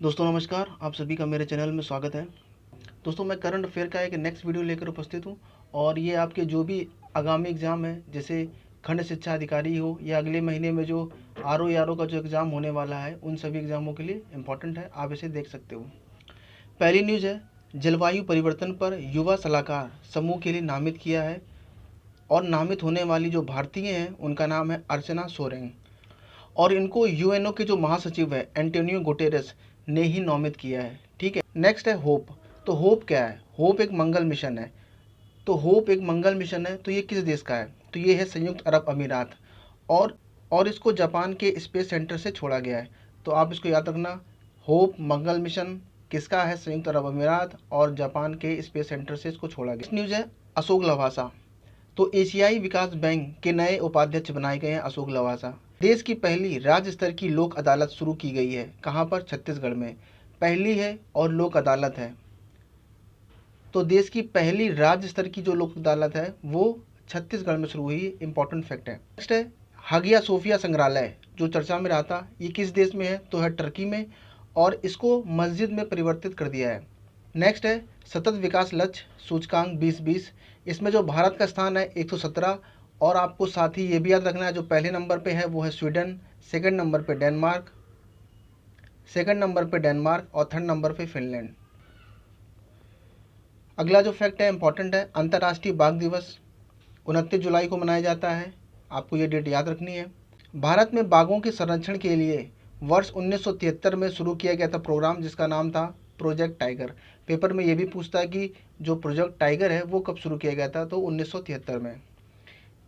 दोस्तों नमस्कार, आप सभी का मेरे चैनल में स्वागत है। दोस्तों मैं करंट अफेयर का एक नेक्स्ट वीडियो लेकर उपस्थित हूँ और ये आपके जो भी आगामी एग्ज़ाम है, जैसे खंड शिक्षा अधिकारी हो या अगले महीने में जो आर ओ का जो एग्ज़ाम होने वाला है, उन सभी एग्ज़ामों के लिए इम्पोर्टेंट है, आप इसे देख सकते हो। पहली न्यूज़ है, जलवायु परिवर्तन पर युवा सलाहकार समूह के लिए नामित किया है और नामित होने वाली जो भारतीय हैं उनका नाम है अर्चना सोरेंग और इनको यूएनओ के जो महासचिव है एंटोनियो गुटेरेस ने ही नामित किया है। ठीक है, नेक्स्ट है होप। तो होप क्या है? होप एक मंगल मिशन है। तो होप एक मंगल मिशन है, तो ये किस देश का है? तो ये है संयुक्त अरब अमीरात और इसको जापान के स्पेस सेंटर से छोड़ा गया है। तो आप इसको याद रखना, होप मंगल मिशन किसका है? संयुक्त अरब अमीरात और जापान के स्पेस सेंटर से इसको छोड़ा गया। न्यूज़ है अशोक लवासा। तो एशियाई विकास बैंक के नए उपाध्यक्ष बनाए गए हैं अशोक लवासा। देश की पहली राज्य स्तर की लोक अदालत शुरू की गई है। कहाँ पर? छत्तीसगढ़ में। पहली है और लोक अदालत है, तो देश की पहली राज्य स्तर की जो लोक अदालत है वो छत्तीसगढ़ में शुरू हुई। इंपॉर्टेंट फैक्ट है। नेक्स्ट है हागिया सोफिया संग्रहालय, जो चर्चा में रहा था। ये किस देश में है? तो है टर्की में, और इसको मस्जिद में परिवर्तित कर दिया है। नेक्स्ट है सतत विकास लक्ष्य सूचकांक 2020। इसमें जो भारत का स्थान है 117, और आपको साथ ही ये भी याद रखना है, जो पहले नंबर पे है वो है स्वीडन, सेकंड नंबर पे डेनमार्क और थर्ड नंबर पे फिनलैंड। अगला जो फैक्ट है इंपॉर्टेंट है, अंतर्राष्ट्रीय बाघ दिवस 29 जुलाई को मनाया जाता है। आपको ये डेट याद रखनी है। भारत में बाघों के संरक्षण के लिए वर्ष 1973 में शुरू किया गया था प्रोग्राम, जिसका नाम था प्रोजेक्ट टाइगर। पेपर में ये भी पूछता है कि जो प्रोजेक्ट टाइगर है वो कब शुरू किया गया था? तो 1973 में।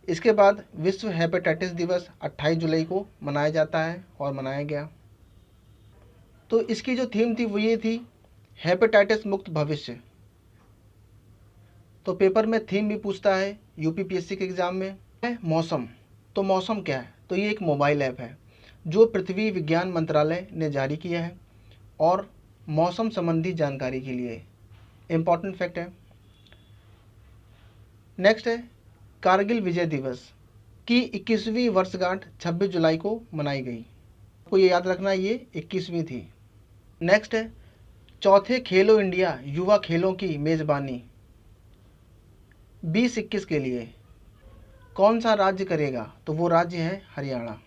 इसके बाद विश्व हेपेटाइटिस दिवस 28 जुलाई को मनाया जाता है और मनाया गया। तो इसकी जो थीम थी वो ये थी, हेपेटाइटिस मुक्त भविष्य। तो पेपर में थीम भी पूछता है यूपीपीएससी के एग्ज़ाम में। है मौसम। तो मौसम क्या है? तो ये एक मोबाइल ऐप है जो पृथ्वी विज्ञान मंत्रालय ने जारी किया है और मौसम संबंधी जानकारी के लिए इम्पॉर्टेंट फैक्ट है। नेक्स्ट है कारगिल विजय दिवस की 21वीं वर्षगांठ 26 जुलाई को मनाई गई। आपको ये याद रखना, ये 21वीं थी। नेक्स्ट है चौथे खेलो इंडिया युवा खेलों की मेज़बानी 2021 के लिए कौन सा राज्य करेगा? तो वो राज्य है हरियाणा।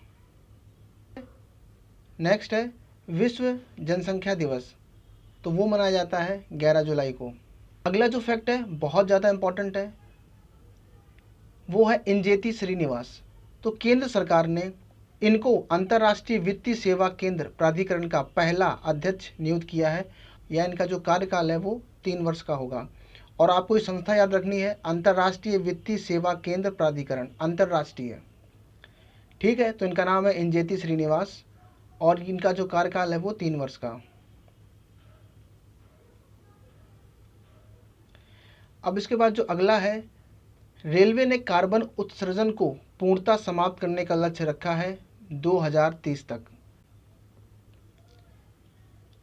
नेक्स्ट है विश्व जनसंख्या दिवस, तो वो मनाया जाता है 11 जुलाई को। अगला जो फैक्ट है बहुत ज़्यादा इंपॉर्टेंट है, वो है इंजेती श्रीनिवास। तो केंद्र सरकार ने इनको अंतर्राष्ट्रीय वित्तीय सेवा केंद्र प्राधिकरण का पहला अध्यक्ष नियुक्त किया है, या इनका जो कार्यकाल है वो 3 वर्ष का होगा। और आपको ये संस्था याद रखनी है, अंतर्राष्ट्रीय वित्तीय सेवा केंद्र प्राधिकरण, अंतर्राष्ट्रीय। ठीक है, तो इनका नाम है इंजेती श्रीनिवास और इनका जो कार्यकाल है वो 3 वर्ष का। अब इसके बाद जो अगला है, रेलवे ने कार्बन उत्सर्जन को पूर्णतः समाप्त करने का लक्ष्य रखा है 2030 तक।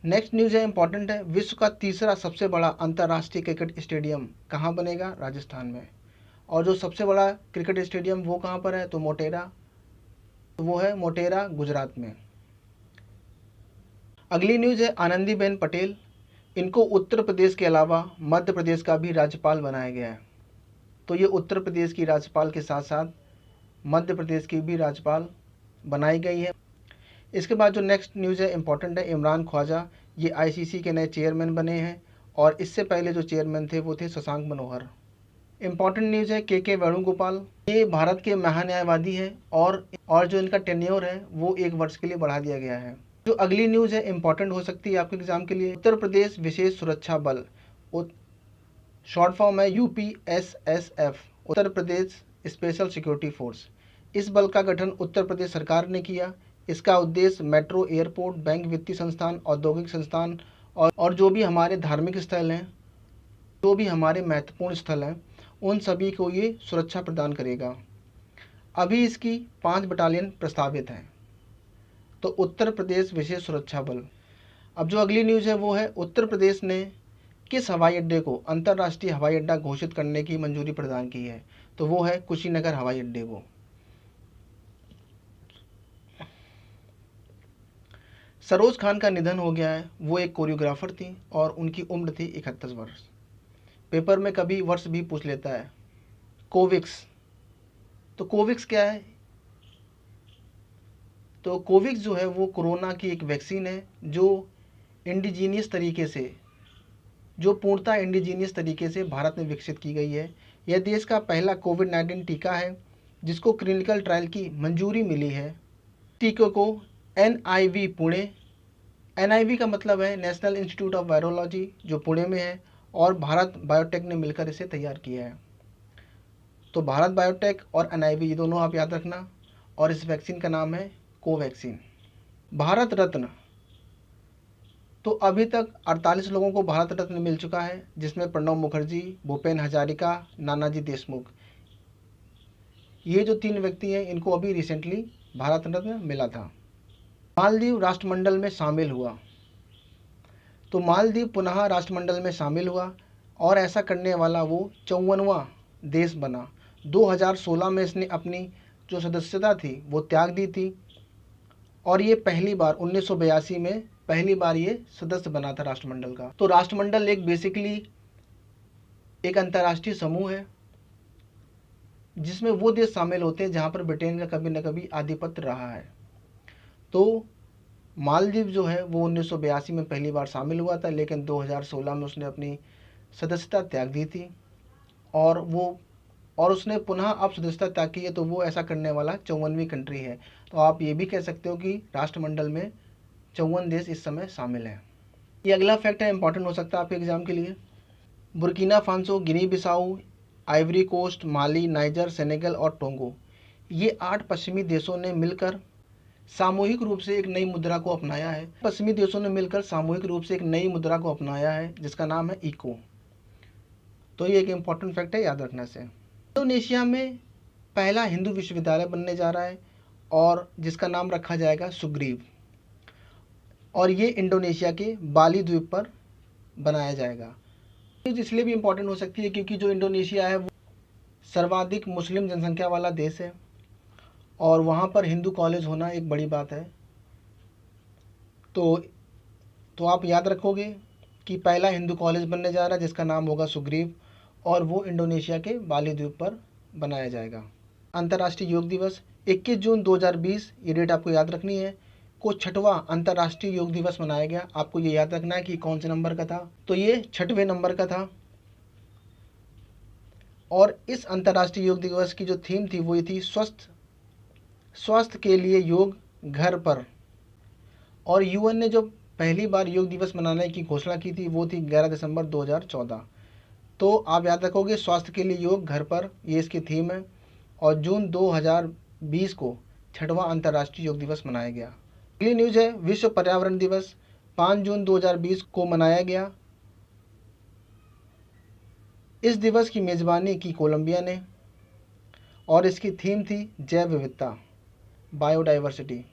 नेक्स्ट न्यूज़ है इंपॉर्टेंट है, विश्व का तीसरा सबसे बड़ा अंतर्राष्ट्रीय क्रिकेट स्टेडियम कहाँ बनेगा? राजस्थान में। और जो सबसे बड़ा क्रिकेट स्टेडियम वो कहाँ पर है? तो मोटेरा, तो वो है मोटेरा गुजरात में। अगली न्यूज़ है आनंदीबेन पटेल, इनको उत्तर प्रदेश के अलावा मध्य प्रदेश का भी राज्यपाल बनाया गया है। तो ये उत्तर प्रदेश की राज्यपाल के साथ साथ मध्य प्रदेश की भी राज्यपाल बनाई गई है। इसके बाद जो नेक्स्ट न्यूज़ है इंपॉर्टेंट है, इमरान ख्वाजा, ये आईसीसी के नए चेयरमैन बने हैं और इससे पहले जो चेयरमैन थे वो थे शशांक मनोहर। इंपॉर्टेंट न्यूज़ है के वेणुगोपाल, ये भारत के महान्यायवादी हैं और जो इनका टेन्योर है वो 1 वर्ष के लिए बढ़ा दिया गया है। जो अगली न्यूज़ है इंपॉर्टेंट हो सकती है आपके एग्जाम के लिए, उत्तर प्रदेश विशेष सुरक्षा बल, शॉर्ट फॉर्म है UPSSF, Uttar Pradesh special security force. इस बल का गठन उत्तर प्रदेश सरकार ने किया। इसका उद्देश्य मेट्रो, एयरपोर्ट, बैंक, वित्तीय संस्थान, औद्योगिक संस्थान और जो भी हमारे धार्मिक स्थल हैं, जो भी हमारे महत्वपूर्ण स्थल हैं, उन सभी को ये सुरक्षा प्रदान करेगा। अभी इसकी 5 बटालियन प्रस्तावित हैं। तो उत्तर प्रदेश विशेष सुरक्षा बल। अब जो अगली न्यूज़ है वो है, उत्तर प्रदेश ने किस हवाई अड्डे को अंतर्राष्ट्रीय हवाई अड्डा घोषित करने की मंजूरी प्रदान की है? तो वो है कुशीनगर हवाई अड्डे को। सरोज खान का निधन हो गया है। वो एक कोरियोग्राफर थी और उनकी उम्र थी 71 वर्ष। पेपर में कभी वर्ष भी पूछ लेता है। कोविक्स, तो कोविक्स क्या है? तो कोविक्स जो है वो कोरोना की एक वैक्सीन है जो इंडिजीनियस तरीके से, जो पूर्णतः इंडिजीनियस तरीके से भारत में विकसित की गई है। यह देश का पहला कोविड-19 टीका है जिसको क्लिनिकल ट्रायल की मंजूरी मिली है। टीके को NIV पुणे, NIV का मतलब है नेशनल इंस्टीट्यूट ऑफ वायरोलॉजी, जो पुणे में है, और भारत बायोटेक ने मिलकर इसे तैयार किया है। तो भारत बायोटेक और NIV ये दोनों आप याद रखना। और इस वैक्सीन का नाम है कोवैक्सीन। भारत रत्न, तो अभी तक 48 लोगों को भारत रत्न मिल चुका है, जिसमें प्रणब मुखर्जी, भूपेन हजारिका, नानाजी देशमुख, ये जो 3 व्यक्ति हैं इनको अभी रिसेंटली भारत रत्न मिला था। मालदीव राष्ट्रमंडल में शामिल हुआ, तो मालदीव पुनः राष्ट्रमंडल में शामिल हुआ और ऐसा करने वाला वो 54वां देश बना। 2016 में इसने अपनी जो सदस्यता थी वो त्याग दी थी और ये पहली बार 1982 में पहली बार ये सदस्य बना था राष्ट्रमंडल का। तो राष्ट्रमंडल एक बेसिकली एक अंतर्राष्ट्रीय समूह है जिसमें वो देश शामिल होते हैं जहाँ पर ब्रिटेन का कभी न कभी आधिपत्य रहा है। तो मालदीव जो है वो 1982 में पहली बार शामिल हुआ था, लेकिन 2016 में उसने अपनी सदस्यता त्याग दी थी और उसने पुनः अब सदस्यता त्याग की है। तो वो ऐसा करने वाला 54वीं कंट्री है। तो आप ये भी कह सकते हो कि राष्ट्रमंडल में 54 देश इस समय शामिल हैं। ये अगला फैक्ट है, इंपॉर्टेंट हो सकता है आपके एग्जाम के लिए। बुर्किना फासो, गिनी बिसाऊ, आइवरी कोस्ट, माली, नाइजर, सेनेगल और टोंगो, ये 8 पश्चिमी देशों ने मिलकर सामूहिक रूप से एक नई मुद्रा को अपनाया है। पश्चिमी देशों ने मिलकर सामूहिक रूप से एक नई मुद्रा को अपनाया है जिसका नाम है इको। तो ये एक इम्पॉर्टेंट फैक्ट है, याद रखने से। इंडोनेशिया में पहला हिंदू विश्वविद्यालय बनने जा रहा है और जिसका नाम रखा जाएगा सुग्रीव, और ये इंडोनेशिया के बाली द्वीप पर बनाया जाएगा। इसलिए भी इम्पॉर्टेंट हो सकती है क्योंकि जो इंडोनेशिया है वो सर्वाधिक मुस्लिम जनसंख्या वाला देश है और वहाँ पर हिंदू कॉलेज होना एक बड़ी बात है। तो आप याद रखोगे कि पहला हिंदू कॉलेज बनने जा रहा है जिसका नाम होगा सुग्रीव और वो इंडोनेशिया के बाली द्वीप पर बनाया जाएगा। अंतर्राष्ट्रीय योग दिवस 21 जून 2020, ये डेट आपको याद रखनी है, को 6वां अंतर्राष्ट्रीय योग दिवस मनाया गया। आपको ये याद रखना है कि कौन से नंबर का था, तो ये 6वें नंबर का था। और इस अंतर्राष्ट्रीय योग दिवस की जो थीम थी वो थी स्वास्थ्य के लिए योग घर पर। और UN ने जो पहली बार योग दिवस मनाने की घोषणा की थी वो थी 11 दिसंबर 2014। तो आप याद रखोगे स्वास्थ्य के लिए योग घर पर, ये इसकी थीम है। और जून 2020 को 6वां अंतर्राष्ट्रीय योग दिवस मनाया गया। अगली न्यूज़ है विश्व पर्यावरण दिवस 5 जून 2020 को मनाया गया। इस दिवस की मेज़बानी की कोलंबिया ने और इसकी थीम थी जैव विविधता, बायोडाइवर्सिटी।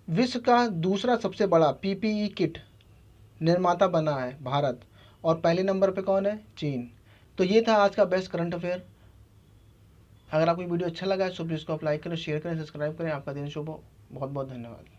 विश्व का दूसरा सबसे बड़ा PPE किट निर्माता बना है भारत और पहले नंबर पे कौन है? चीन। तो ये था आज का बेस्ट करंट अफेयर। अगर आपको वीडियो अच्छा लगा है तो प्लीज़ को लाइक करें, शेयर करें, सब्सक्राइब करें। आपका दिन शुभ हो। बहुत बहुत धन्यवाद।